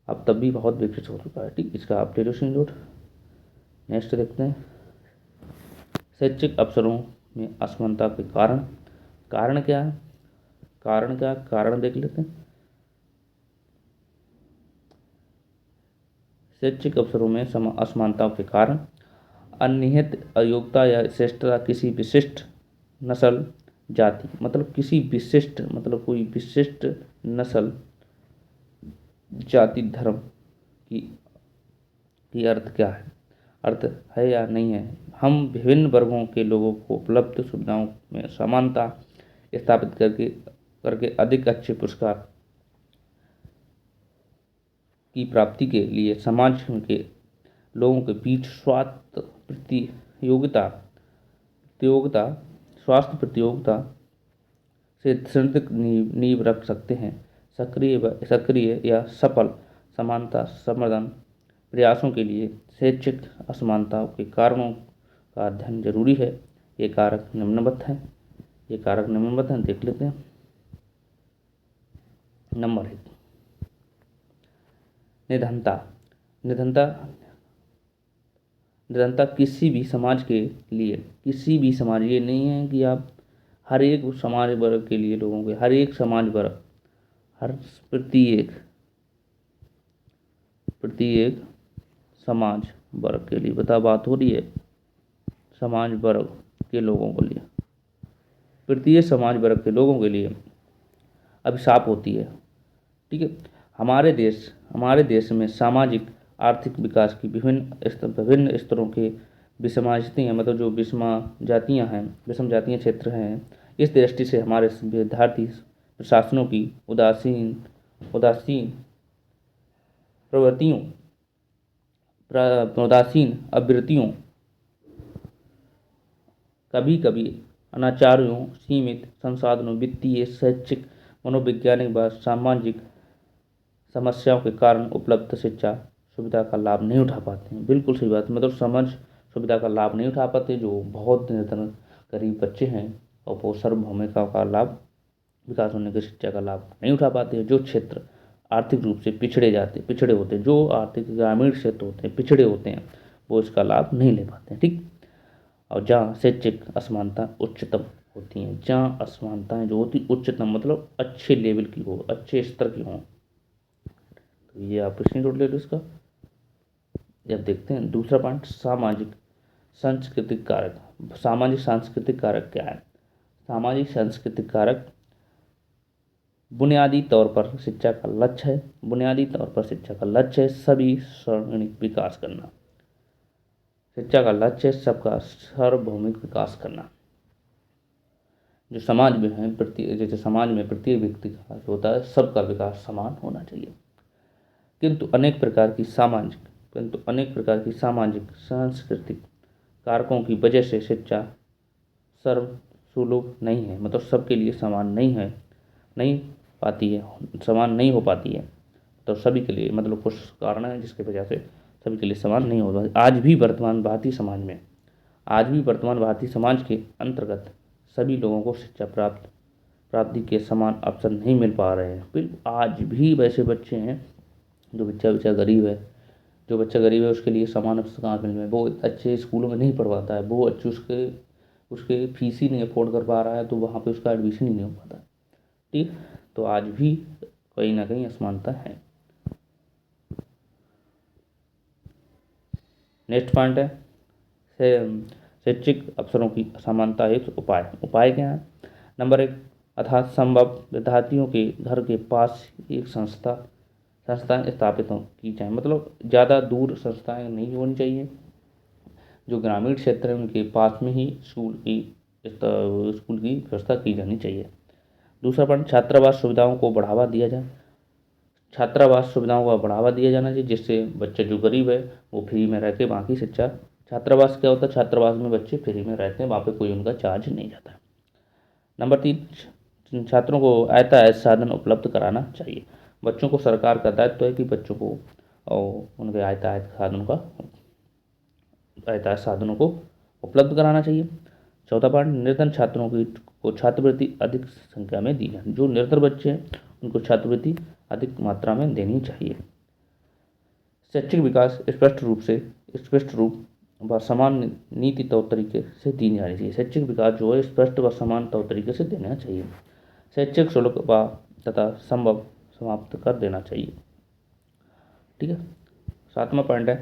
अब तब भी बहुत विकसित हो चुका है। ठीक इसका आप ले लो स्क्रीनशॉट। नेक्स्ट देखते हैं शैक्षिक अवसरों में असमानता के कारण क्या है? कारण देख लेते हैं। शैक्षिक अवसरों में असमानताओं के कारण अनिहित अयोग्यता या श्रेष्ठता किसी विशिष्ट नस्ल जाति कोई विशिष्ट नस्ल जाति धर्म की अर्थ है या नहीं है। हम विभिन्न वर्गों के लोगों को उपलब्ध सुविधाओं में समानता स्थापित करके अधिक अच्छे पुरस्कार की प्राप्ति के लिए समाज के लोगों के बीच स्वार्थ प्रतियोगिता प्रतियोगिता स्वास्थ्य प्रतियोगिता से सुदृढ़ नींव रख सकते हैं। सक्रिय या सफल समानता संवर्धन प्रयासों के लिए शैक्षिक असमानताओं के कारणों का अध्ययन जरूरी है। ये कारक निम्नवत हैं, देख लेते हैं। नंबर 1, निधनता। निधनता किसी भी समाज के लिए, ये नहीं है कि आप हर एक समाज वर्ग के लिए लोगों के, हर एक समाज वर्ग, हर प्रत्येक समाज वर्ग के लिए बात हो रही है। समाज वर्ग के लोगों के लिए, प्रत्येक समाज वर्ग के लोगों के लिए अभिशाप होती है। ठीक है। हमारे देश में सामाजिक आर्थिक विकास की विभिन्न स्तरों के विषमास्थितियाँ, मतलब जो विषम जातीय क्षेत्र हैं, इस दृष्टि से हमारे विद्यार्थी प्रशासनों की उदासीन आवृत्तियों, कभी कभी अनाचार्यों, सीमित संसाधनों, वित्तीय, शैक्षिक, मनोवैज्ञानिक व सामाजिक समस्याओं के कारण उपलब्ध शिक्षा सुविधा का लाभ नहीं उठा पाते हैं। बिल्कुल सही बात, मतलब समझ सुविधा का लाभ नहीं उठा पाते। जो बहुत गरीब बच्चे हैं और वो सार्वभौमिकता का लाभ, विकास होने की शिक्षा का लाभ नहीं उठा पाते हैं। जो क्षेत्र आर्थिक रूप से पिछड़े होते हैं, जो आर्थिक ग्रामीण क्षेत्र होते हैं, पिछड़े होते हैं, वो इसका लाभ नहीं ले पाते हैं। ठीक। और जहाँ शैक्षिक असमानता उच्चतम होती हैं, जहाँ असमानताएं जो होती उच्चतम मतलब अच्छे लेवल की हो, अच्छे स्तर की हो। तो ये आप स्क्रीनशॉट ले लो इसका। जब देखते हैं दूसरा पॉइंट, सामाजिक सांस्कृतिक कारक क्या है? सामाजिक सांस्कृतिक कारक बुनियादी तौर पर शिक्षा का लक्ष्य है सभी सार्वजनिक विकास करना। शिक्षा का लक्ष्य है सबका सार्वभौमिक विकास करना। जो समाज में है, जैसे समाज में प्रत्येक व्यक्ति का होता है, सबका विकास समान होना चाहिए। किंतु अनेक प्रकार की सामाजिक सांस्कृतिक कारकों की वजह से शिक्षा सर्वसुलभ नहीं है, मतलब सबके लिए समान नहीं हो पाती है। तो सभी के लिए, मतलब कुछ कारण है जिसकी वजह से सभी के लिए समान नहीं हो पाती। आज भी वर्तमान भारतीय समाज के अंतर्गत सभी लोगों को शिक्षा प्राप्ति के समान अवसर नहीं मिल पा रहे हैं। बिल्कुल आज भी वैसे बच्चे हैं जो बच्चा गरीब है, उसके लिए समान अवसर कहाँ मिल रहे हैं। वो अच्छे स्कूलों में नहीं पढ़वाता है, वो अच्छे उसके फीस ही नहीं अफोर्ड कर पा रहा है, तो वहाँ पे उसका एडमिशन ही नहीं हो पाता। ठीक। तो आज भी कहीं ना कहीं असमानता है। नेक्स्ट पॉइंट है शैक्षिक अवसरों की असमानता हेतु उपाय क्या है? नंबर 1, अर्थात संभव विद्यार्थियों के घर के पास एक संस्थाएं स्थापित की जाए, मतलब ज़्यादा दूर संस्थाएं नहीं होनी चाहिए। जो ग्रामीण क्षेत्र है उनके पास में ही स्कूल की व्यवस्था की जानी चाहिए। दूसरा पॉइंट, छात्रावास सुविधाओं को बढ़ावा दिया जाना चाहिए, जिससे बच्चे जो गरीब है वो फ्री में रह के वहाँ की शिक्षा। छात्रावास क्या होता है? छात्रावास में बच्चे फ्री में रहते हैं, वहाँ पे कोई उनका चार्ज नहीं जाता। नंबर 3, छात्रों को यातायात साधन उपलब्ध कराना चाहिए। बच्चों को सरकार का दायित्व है कि बच्चों को और उनके यातायात साधनों को उपलब्ध कराना चाहिए। चौथा पॉइंट, निर्धन छात्रों को छात्रवृत्ति अधिक संख्या में दी जाए। जो निर्धन बच्चे हैं उनको छात्रवृत्ति अधिक मात्रा में देनी चाहिए। शैक्षिक विकास स्पष्ट रूप व समान नीति तौर तरीके से दी जानी चाहिए। शैक्षिक विकास जो है स्पष्ट व समान तौर तरीके से देना चाहिए। शैक्षिक शुल्क तथा संभव समाप्त कर देना चाहिए। ठीक है। 7वां पॉइंट है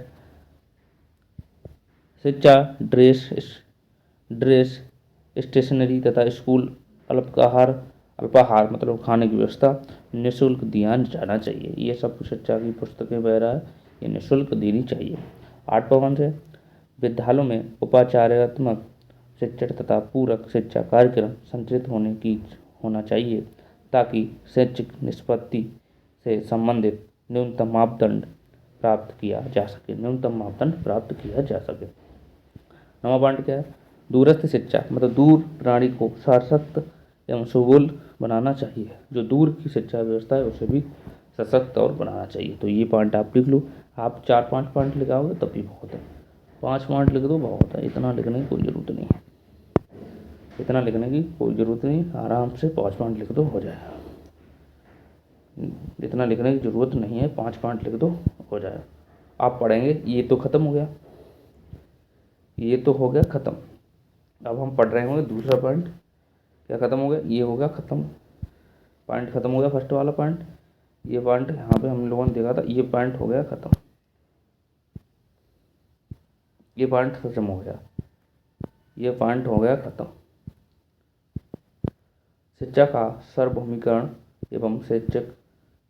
शिक्षा, ड्रेस, स्टेशनरी तथा स्कूल अल्पाहार मतलब खाने की व्यवस्था निःशुल्क दिया जाना चाहिए। ये सब कुछ शिक्षा की पुस्तकें वगैरह ये निःशुल्क देनी चाहिए। 8वां पॉइंट है विद्यालयों में उपचारात्मक शिक्षण तथा पूरक शिक्षा कार्यक्रम संचालित होना चाहिए, ताकि शैक्षिक निष्पत्ति से संबंधित न्यूनतम मापदंड प्राप्त किया जा सके। 9वां पॉइंट क्या है? दूरस्थ शिक्षा मतलब दूर प्राणी को सशक्त एवं सुगोल बनाना चाहिए। जो दूर की शिक्षा व्यवस्था है उसे भी सशक्त और बनाना चाहिए। तो ये पॉइंट आप लिख लो। आप 4-5 पॉइंट लिखाओगे तब भी बहुत है, 5 पॉइंट लिख दो बहुत है, इतना लिखने की कोई ज़रूरत नहीं है, इतना लिखने की कोई ज़रूरत नहीं, आराम से 5 पॉइंट लिख दो हो जाएगा। इतना लिखने की ज़रूरत नहीं है, 5 पॉइंट लिख दो हो जाएगा। आप पढ़ेंगे, ये तो ख़त्म हो गया, ये तो हो गया ख़त्म। अब हम पढ़ रहे होंगे दूसरा पॉइंट, क्या ख़त्म हो गया, ये हो गया ख़त्म, पॉइंट ख़त्म हो गया फर्स्ट वाला पॉइंट। ये पॉइंट यहाँ पे हम लोगों ने देखा था, ये पॉइंट हो गया ख़त्म, ये पॉइंट खत्म हो गया, ये पॉइंट हो गया ख़त्म। शिक्षा का सार्वभौमिकरण एवं शिक्षक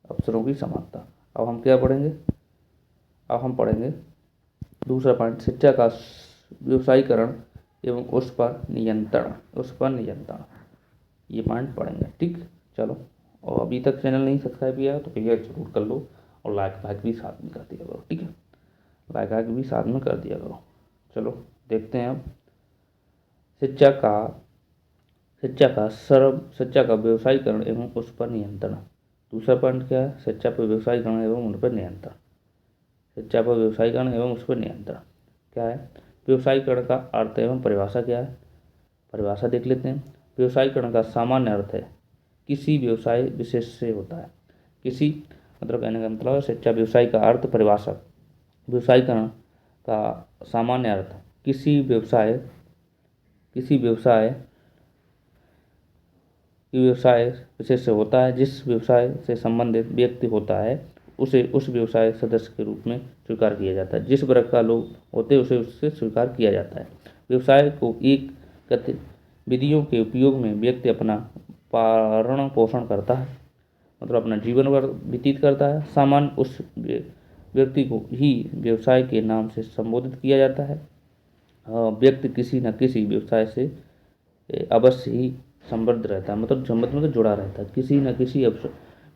अवसरों की समानता। अब हम क्या पढ़ेंगे, अब हम पढ़ेंगे दूसरा पॉइंट, शिक्षा का व्यवसायीकरण एवं उस पर नियंत्रण, उस पर नियंत्रण, ये पॉइंट पढ़ेंगे। ठीक, चलो। और अभी तक चैनल नहीं सब्सक्राइब किया तो भैया जरूर कर लो, और लाइक भी साथ में कर दिया करो। ठीक है, लाइक भी साथ में कर दिया करो। चलो देखते हैं अब शिक्षा का व्यवसायीकरण एवं उस पर नियंत्रण। दूसरा पॉइंट क्या है, शिक्षा पर व्यवसायीकरण एवं उन पर नियंत्रण। शिक्षा पर व्यवसायीकरण एवं उस पर नियंत्रण क्या है, व्यवसायीकरण का अर्थ एवं परिभाषा क्या है, परिभाषा देख लेते हैं। व्यवसायीकरण का सामान्य अर्थ है किसी व्यवसाय विशेष से होता है, किसी मतलब कहने का मतलब है शिक्षा व्यवसाय का अर्थ परिभाषा, व्यवसायीकरण का सामान्य अर्थ किसी व्यवसाय विशेष से होता है, जिस व्यवसाय से संबंधित व्यक्ति होता है उसे उस व्यवसाय सदस्य के रूप में स्वीकार किया जाता है। जिस वर्ग का लोग होते हैं उसे उससे स्वीकार किया जाता है। व्यवसाय को एक गतिविधियों के उपयोग में व्यक्ति अपना पालन पोषण करता है, मतलब अपना जीवन व्यतीत करता है। सामान्य उस व्यक्ति को ही व्यवसाय के नाम से संबोधित किया जाता है। व्यक्ति किसी न किसी व्यवसाय से अवश्य ही संबद्ध रहता है, मतलब जुड़ा रहता है, किसी न किसी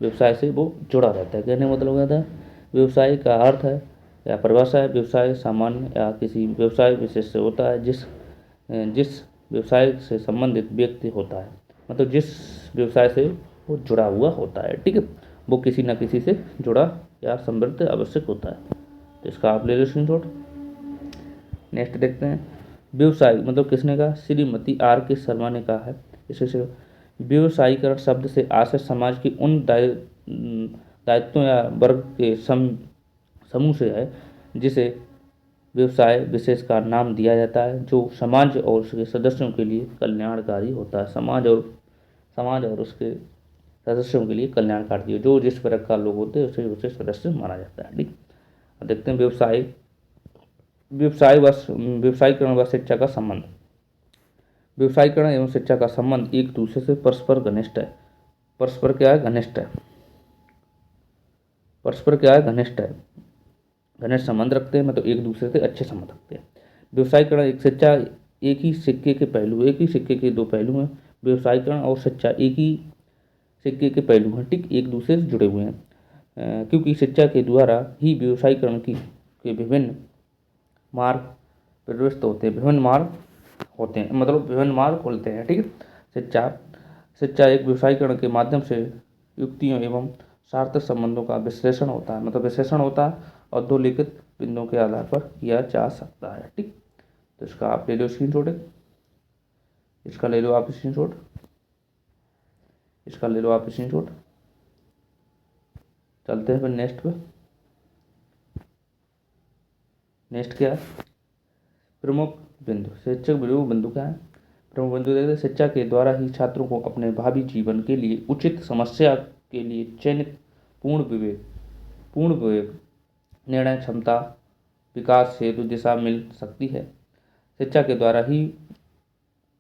व्यवसाय से वो जुड़ा रहता है। कहने का मतलब क्या था, व्यवसाय का अर्थ है या परिभाषा है, व्यवसाय सामान्य या किसी व्यवसाय विशेष से होता है जिस व्यवसाय से संबंधित व्यक्ति होता है, मतलब जिस व्यवसाय से वो जुड़ा हुआ होता है। ठीक है, वो किसी न किसी से जुड़ा या संबद्ध आवश्यक होता है। तो इसका आप ले लो स्क्रीनशॉट। नेक्स्ट देखते हैं, व्यवसाय मतलब किसने कहा, श्रीमती आर के शर्मा ने कहा है। इसे व्यवसायीकरण शब्द से आशय समाज की उन दायित्वों या वर्ग के समूह से है जिसे व्यवसाय विशेष का नाम दिया जाता है, जो समाज और उसके सदस्यों के लिए कल्याणकारी होता है। समाज और उसके सदस्यों के लिए कल्याणकारी है, जो जिस वर्ग का लोग होते हैं उसे सदस्य माना जाता है। ठीक, अब देखते हैं व्यवसायीकरण व शिक्षा का संबंध। व्यवसायीकरण एवं शिक्षा का संबंध एक दूसरे से परस्पर घनिष्ठ है। परस्पर क्या है, घनिष्ठ है। परस्पर क्या है, घनिष्ठ है, घनिष्ठ संबंध रखते हैं, मतलब एक दूसरे से अच्छे संबंध रखते हैं। व्यवसायीकरण एक शिक्षा एक ही सिक्के के पहलू, एक ही सिक्के के दो पहलू हैं। व्यवसायीकरण और शिक्षा एक ही सिक्के के पहलू हैं, ठीक, एक दूसरे से जुड़े हुए हैं, क्योंकि शिक्षा के द्वारा ही व्यवसायीकरण के विभिन्न मार्ग प्रविष्ट होते हैं, विभिन्न मार्ग होते हैं, मतलब विभिन्न मार्ग खुलते हैं। ठीक है, शिक्षा एक व्यवसायीकरण के माध्यम से युक्तियों एवं सार्थक संबंधों का विश्लेषण होता है, मतलब विश्लेषण होता है और दो लिखित बिंदुओं के आधार पर किया जा सकता है। ठीक, तो इसका आप ले लो स्क्रीनशॉट, इसका ले लो आप स्क्रीनशॉट, इसका ले लो आप स्क्रीनशॉट। चलते हैं फिर नेक्स्ट पे। नेक्स्ट क्या है, प्रमुख बिंदु। शिक्षक प्रमुख बिंदु क्या है, प्रमुख बिंदु देखते, शिक्षा के द्वारा ही छात्रों को अपने भावी जीवन के लिए उचित समस्या के लिए चयनित पूर्ण विवेक निर्णय क्षमता विकास हेतु दिशा मिल सकती है। शिक्षा के द्वारा ही,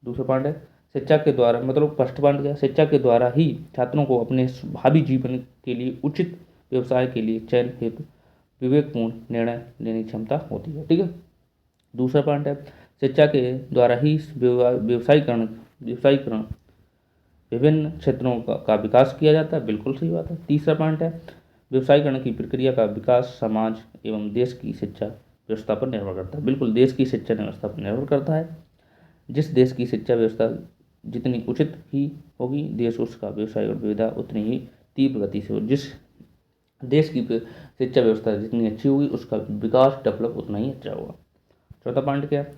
दूसरा पॉइंट है, शिक्षा के द्वारा मतलब फर्स्ट पॉइंट क्या, शिक्षा के द्वारा ही छात्रों को अपने भावी जीवन के लिए उचित व्यवसाय के लिए चयन हेतु विवेकपूर्ण निर्णय लेने की क्षमता होती है। ठीक है, दूसरा पॉइंट है, शिक्षा के द्वारा ही व्यवसायीकरण विभिन्न क्षेत्रों का विकास किया जाता है, बिल्कुल सही बात है। तीसरा पॉइंट है, व्यवसायीकरण की प्रक्रिया का विकास समाज एवं देश की शिक्षा व्यवस्था पर निर्भर करता है, बिल्कुल देश की शिक्षा व्यवस्था पर निर्भर करता है। जिस देश की शिक्षा व्यवस्था जितनी उचित ही होगी, देश उसका व्यवसाय और विविधता उतनी ही तीव्र गति से हो। जिस देश की शिक्षा व्यवस्था जितनी अच्छी होगी, उसका विकास डेवलप उतना ही अच्छा होगा। चौथा पॉइंट क्या है?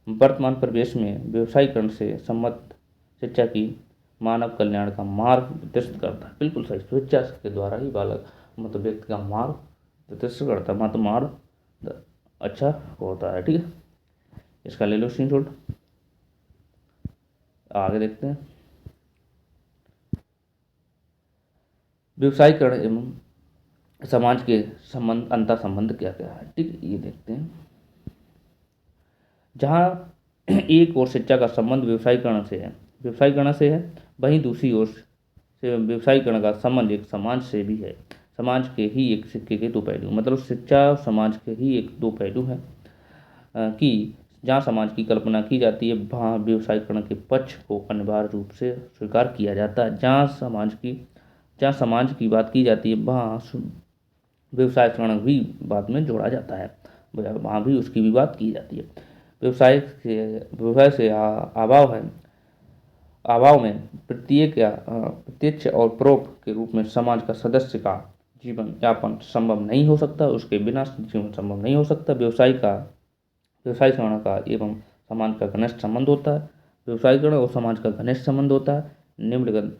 वर्तमान परिवेश में व्यवसायीकरण से संबद्ध शिक्षा की मानव कल्याण का मार्ग निर्देशित करता है। बिल्कुल सही, शिक्षा के द्वारा ही बालक मतलब व्यक्ति का मार्ग निर्देशित करता है, मतलब मार्ग अच्छा होता है। ठीक है, इसका ले लो स्क्रीनशॉट। आगे देखते हैं व्यवसायीकरण एवं समाज के संबंध, अंतर संबंध क्या क्या है। ठीक है, ये देखते हैं। जहाँ एक ओर शिक्षा का संबंध व्यवसायीकरण से है, वहीं दूसरी ओर से व्यवसायीकरण का संबंध एक समाज से भी है। समाज के ही एक सिक्के के दो पहलू, मतलब शिक्षा और समाज के ही एक दो पहलू हैं कि जहाँ समाज की कल्पना की जाती है, वहाँ व्यवसायीकरण के पक्ष को अनिवार्य रूप से स्वीकार किया जाता है। जहाँ समाज की बात की जाती है, वहाँ व्यवसायीकरण भी बाद में जोड़ा जाता है, वहाँ भी उसकी भी बात की जाती है। व्यवसाय से अभाव में प्रत्यक्ष और परोक्ष के रूप में समाज का सदस्य का जीवन यापन संभव नहीं हो सकता, उसके बिना जीवन संभव नहीं हो सकता। व्यवसायीकरण का एवं समाज का घनिष्ठ संबंध होता है। व्यवसायीकरण और समाज का घनिष्ठ संबंध होता है। निम्नलिखित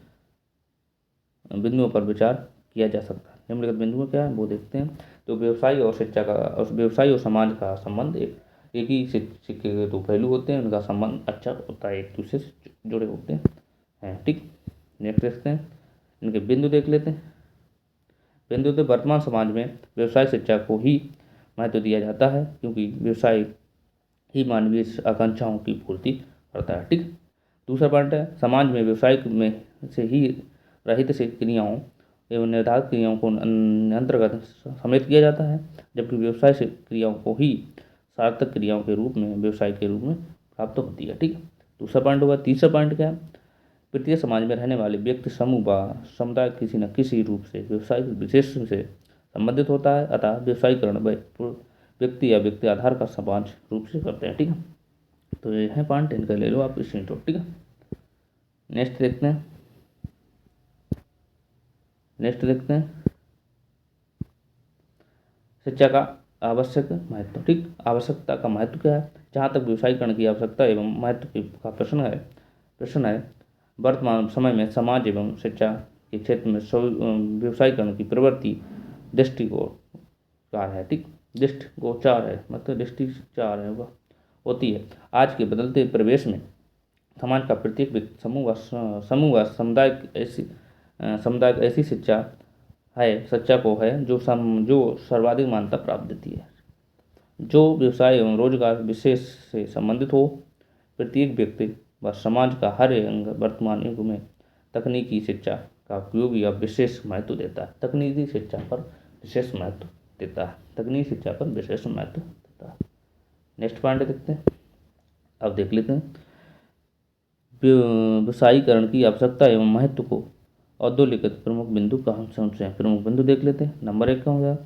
बिंदुओं पर विचार किया जा सकता है। निम्नलिखित बिंदुओं क्या है वो देखते हैं। तो व्यवसाय और समाज का संबंध एक ही सिक्के के दो पहलू होते हैं, उनका संबंध अच्छा होता है, एक दूसरे से जुड़े होते हैं। ठीक, नेक्स्ट देखते हैं, इनके बिंदु देख लेते हैं। बिंदु तो वर्तमान समाज में व्यवसाय शिक्षा को ही महत्व दिया जाता है, क्योंकि व्यवसाय ही मानवीय आकांक्षाओं की पूर्ति करता है। ठीक, दूसरा पॉइंट है समाज में व्यवसाय में से ही रहित से क्रियाओं एवं निर्धारित क्रियाओं को अंतर्गत सम्मिलित किया जाता है, जबकि व्यवसाय से क्रियाओं को ही सार्थक क्रियाओं के रूप में व्यवसाय के रूप में प्राप्त होती है। ठीक, दूसरा पॉइंट होगा। तीसरा पॉइंट क्या है? प्रत्येक समाज में रहने वाले व्यक्ति समूह व समुदाय किसी न किसी रूप से व्यवसाय विशेष से संबंधित होता है, अतः व्यवसायीकरण व्यक्ति या व्यक्ति आधार का समाज रूप से करते हैं। ठीक है, तो ये है पॉइंट, इनका ले लो आप स्क्रीनशॉट। ठीक है, नेक्स्ट देखते हैं। शिक्षा का आवश्यक महत्व। ठीक, आवश्यकता का महत्व क्या है? जहाँ तक व्यवसायीकरण की आवश्यकता एवं महत्व का प्रश्न है, वर्तमान समय में समाज एवं शिक्षा के क्षेत्र में व्यवसायीकरण की प्रवृत्ति दृष्टिगोचर है। ठीक, दृष्टिगोचर है, मतलब दृष्टिचार है होती है। आज के बदलते परिवेश में समाज का प्रत्येक व्यक्ति समूह व समुदाय ऐसी सच्चा को है जो सर्वाधिक मान्यता प्राप्त देती है, जो व्यवसाय एवं रोजगार विशेष से संबंधित हो। प्रत्येक व्यक्ति व समाज का हर अंग वर्तमान युग में तकनीकी शिक्षा का उपयोग या विशेष महत्व देता है। तकनीकी शिक्षा पर विशेष महत्व देता है। नेक्स्ट पॉइंट देखते हैं, अब देख लेते हैं व्यवसायीकरण की आवश्यकता एवं महत्व को अधोलिखित प्रमुख बिंदु कहाँ से हैं। प्रमुख बिंदु देख लेते हैं। नंबर 1 का हो गया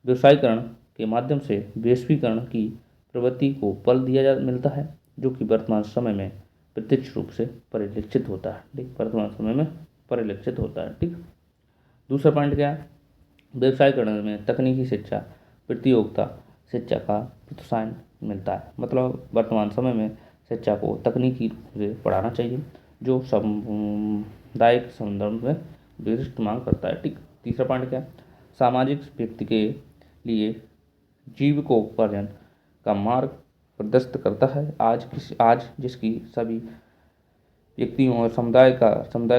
व्यवसायीकरण के माध्यम से वैश्वीकरण की प्रवृत्ति को बल मिलता है, जो कि वर्तमान समय में प्रत्यक्ष रूप से परिलक्षित होता है। ठीक, दूसरा पॉइंट क्या है? व्यवसायीकरण में तकनीकी शिक्षा प्रतियोगिता शिक्षा का प्रोत्साहन मिलता है, मतलब वर्तमान समय में शिक्षा को तकनीकी रूप से पढ़ाना चाहिए, जो सामुदायिक संदर्भ में विशिष्ट मांग करता है। ठीक, तीसरा पॉइंट क्या है? सामाजिक व्यक्ति के लिए जीविकोपार्जन का मार्ग प्रशस्त करता है। आज जिसकी सभी व्यक्तियों और समुदाय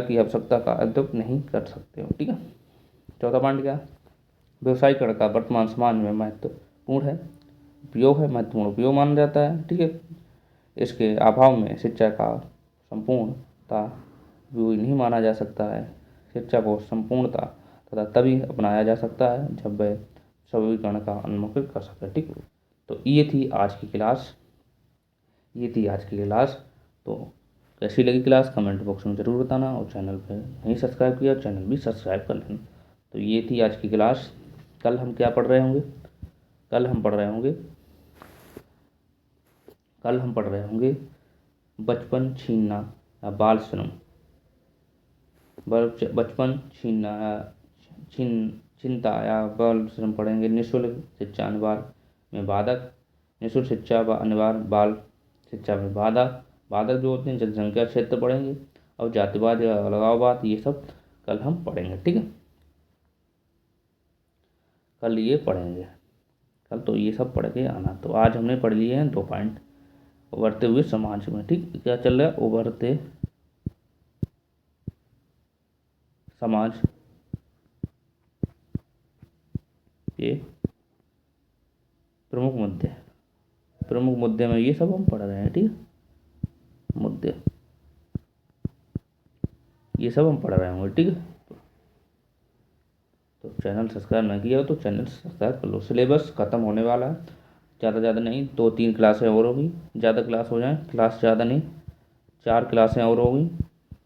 की आवश्यकता का अध्ययन नहीं कर सकते हो। ठीक है, चौथा पॉइंट क्या है? व्यवसायीकरण का वर्तमान समाज में महत्वपूर्ण उपयोग माना जाता है। ठीक है, इसके अभाव में शिक्षा का संपूर्णता नहीं माना जा सकता है। शिक्षा को संपूर्णता तथा तभी अपनाया जा सकता है जब वह सबलीकरण का उन्मुख कर सके। ठीक, तो ये थी आज की क्लास। तो कैसी लगी क्लास कमेंट बॉक्स में ज़रूर बताना, और चैनल पे नहीं सब्सक्राइब किया चैनल भी सब्सक्राइब कर लेना। तो ये थी आज की क्लास। कल हम क्या पढ़ रहे होंगे? कल हम पढ़ रहे होंगे बचपन छीनना या बाल श्रम। बचपन छीनना या चिंता या बाल श्रम पढ़ेंगे। निःशुल्क शिक्षा अनिवार्य में बाधक, निःशुल्क शिक्षा अनिवार्य बाल शिक्षा में बाधक, बाधक जो होते हैं जनसंख्या क्षेत्र पढ़ेंगे, और जातिवाद या अलगाववाद, ये सब कल हम पढ़ेंगे। ठीक है, कल ये पढ़ेंगे, कल तो ये सब पढ़ के आना। तो आज हमने पढ़ लिए हैं 2 पॉइंट। उभरते हुए समाज में, ठीक, क्या चल रहा है, उभरते समाज के प्रमुख मुद्दे में ये सब हम पढ़ रहे हैं। ठीक है, मुद्दे ये सब हम पढ़ रहे होंगे। ठीक है, तो चैनल सब्सक्राइब नहीं किया हो तो चैनल सब्सक्राइब कर लो। सिलेबस ख़त्म होने वाला है, ज़्यादा नहीं, 2-3 क्लासें और होगी। ज़्यादा क्लास हो जाए, क्लास ज़्यादा नहीं, 4 क्लासें और होगी।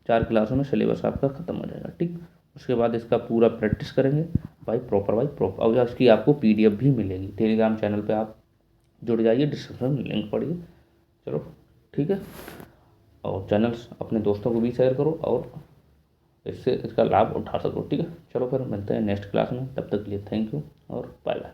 4 क्लासों में सिलेबस आपका ख़त्म हो जाएगा। ठीक, उसके बाद इसका पूरा प्रैक्टिस करेंगे भाई प्रॉपर और इसकी आपको PDF भी मिलेगी। टेलीग्राम चैनल पे आप जुड़ जाइए, डिस्क्रिप्शन में लिंक पढ़िए। चलो ठीक है, और चैनल्स अपने दोस्तों को भी शेयर करो और इसका लाभ उठा सको। ठीक है, चलो फिर मिलते हैं नेक्स्ट क्लास में, तब तक के लिए थैंक यू और बाय बाय।